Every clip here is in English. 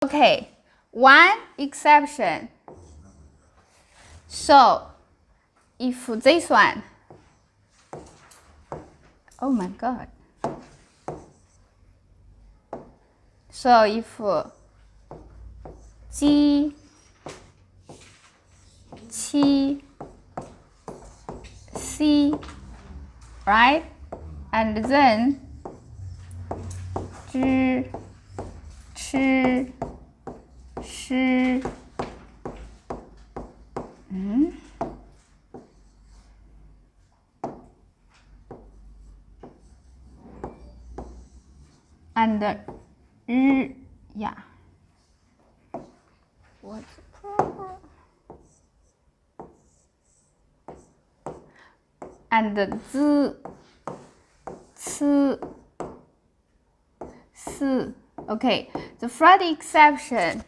Okay, one exception. So, if this one, oh my god. So, if G, 7, C, right? And then 知, 吃, 诗, and yeah. What's proper? And z, c, s. Okay, the first exception,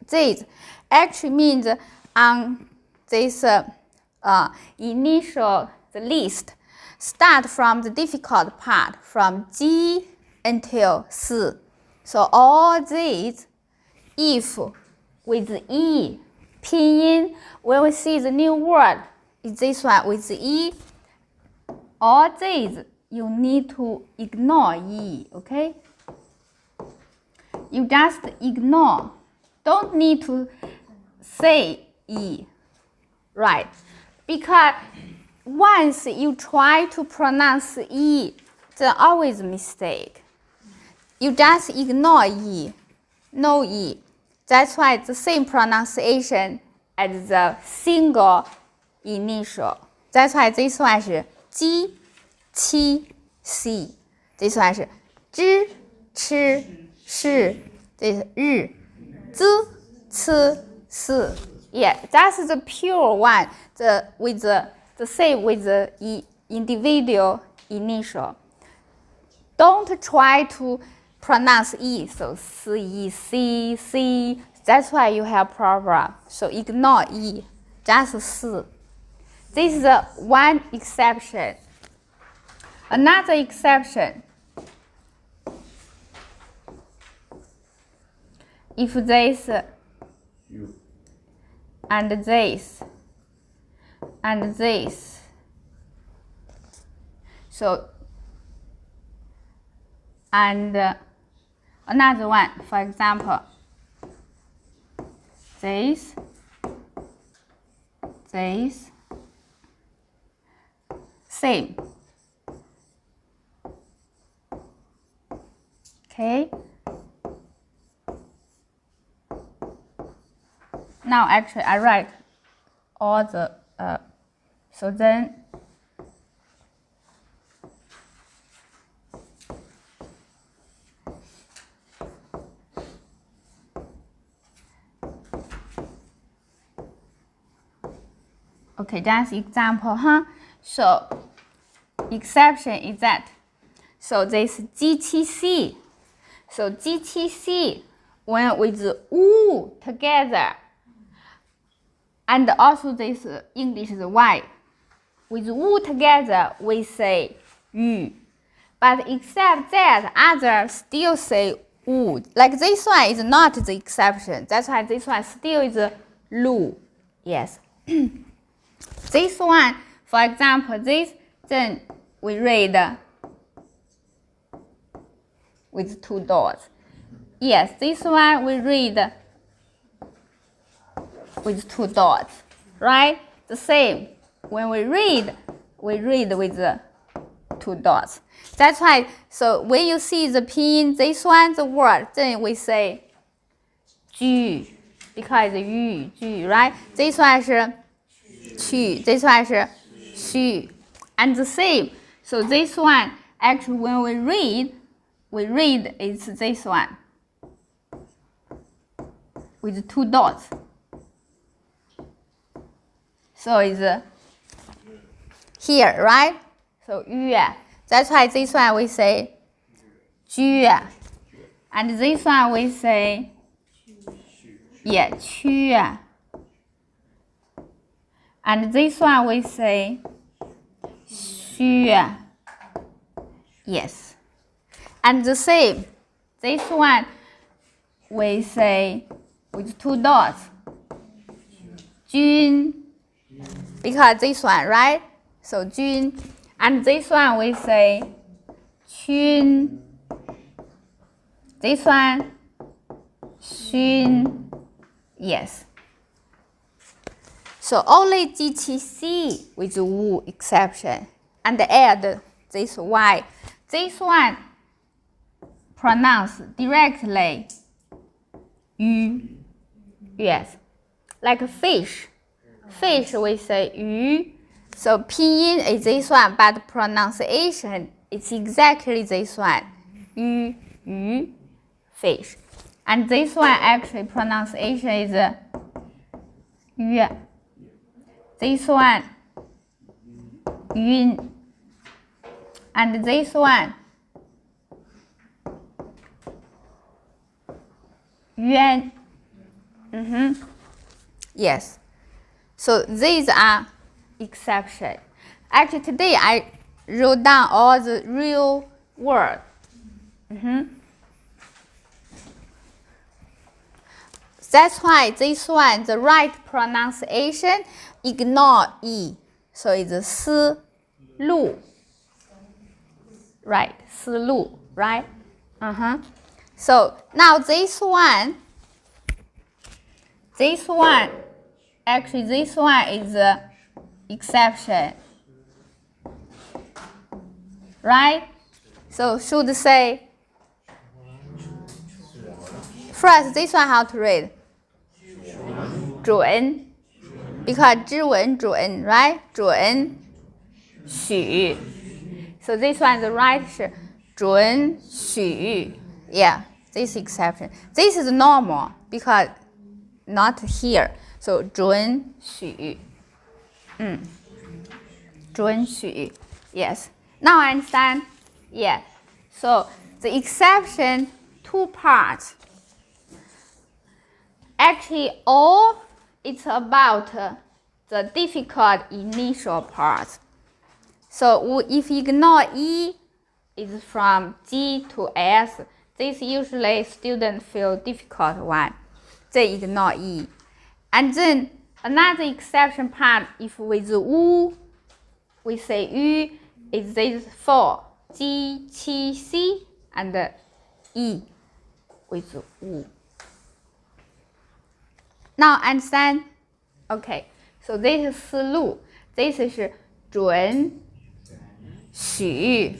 this actually means on this initial the list start from the difficult part from G until S. So all these, if with E, pinyin, when we see the new word, is this one with E. All these, you need to ignore E, okay? You just ignore. Don't need to say E, right? Because once you try to pronounce E, there's always a mistake. You just ignore E, no E. That's why it's the same pronunciation as the single initial. That's why this one is G, 7, C. This one is 知, 吃, 是, this is 日, 滋, 吃, 是. Yeah, that's the pure one, with the same with the individual initial. Don't try to pronounce E, so C, C, C. That's why you have problem. So ignore E, just S. This is one exception. Another exception, if this and this and this, so and another one, for example, this, same. Okay. Now actually I write all the so then okay, that's example, huh? So exception is that, so this G7C, so G7C when with U together, and also this English is Y, with U together we say Yu, but except that others still say U. Like this one is not the exception. That's why this one still is Lu. Yes. This one, for example, this, then we read with 2 dots. Yes, this one we read with 2 dots, right? The same. When we read with 2 dots. That's why, so when you see the pinyin, this one, the word, then we say 居, because yu, 居, right? This one is 去, this one is 虚, and the same. So this one, actually when we read it's this one with 2 dots. So it's here, right? So 月. That's why this one we say 居, and this one we say 区, and this one we say 虚. Yes. And the same, this one we say with 2 dots. 君 because this one, right? So 君 and this one we say 君. This one 勋. Yes. So only GTC with wu exception and add this y. This one pronounce directly yu. Yes. Like fish. Fish we say yu. So pinyin is this one, but pronunciation is exactly this one. Yu, yu, fish. And this one actually pronunciation is yu. This one yun. And this one yuan. Yes. So these are exceptions. Actually, today I wrote down all the real words. That's why this one, the right pronunciation, ignore E. So it's 思路. Right, 思路, right? So now this one, actually this one is the exception. Right? So should say, first this one how to read? 准 because 知文准, right? 准许. So this one the right 是准许. Yeah, this exception. This is normal because not here. So 准许. 准许. Yes. Now I understand? Yeah. So the exception, 2 parts. Actually, all it's about the difficult initial part. So if you ignore E, it's from G to S. This usually students feel difficult one. They ignore E. And then another exception part, if with U, we say Yu, is this 4, G, Qi, C, and E with U. Now understand? Okay. So this is 思路. This is 准许.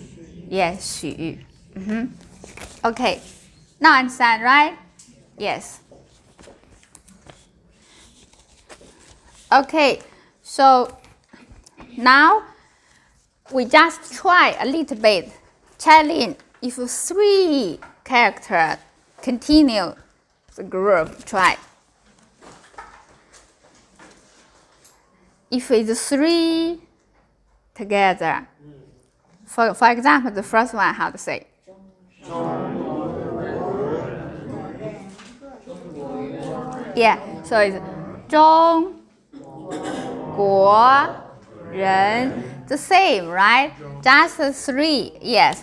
Yes, 许. Okay. Now understand, right? Yes. Okay. So now we just try a little bit challenge. If 3 characters continue the group, try. If it's 3 together, for example, the first one, how to say? Yeah, so it's 中国人, the same, right? Just 3, yes.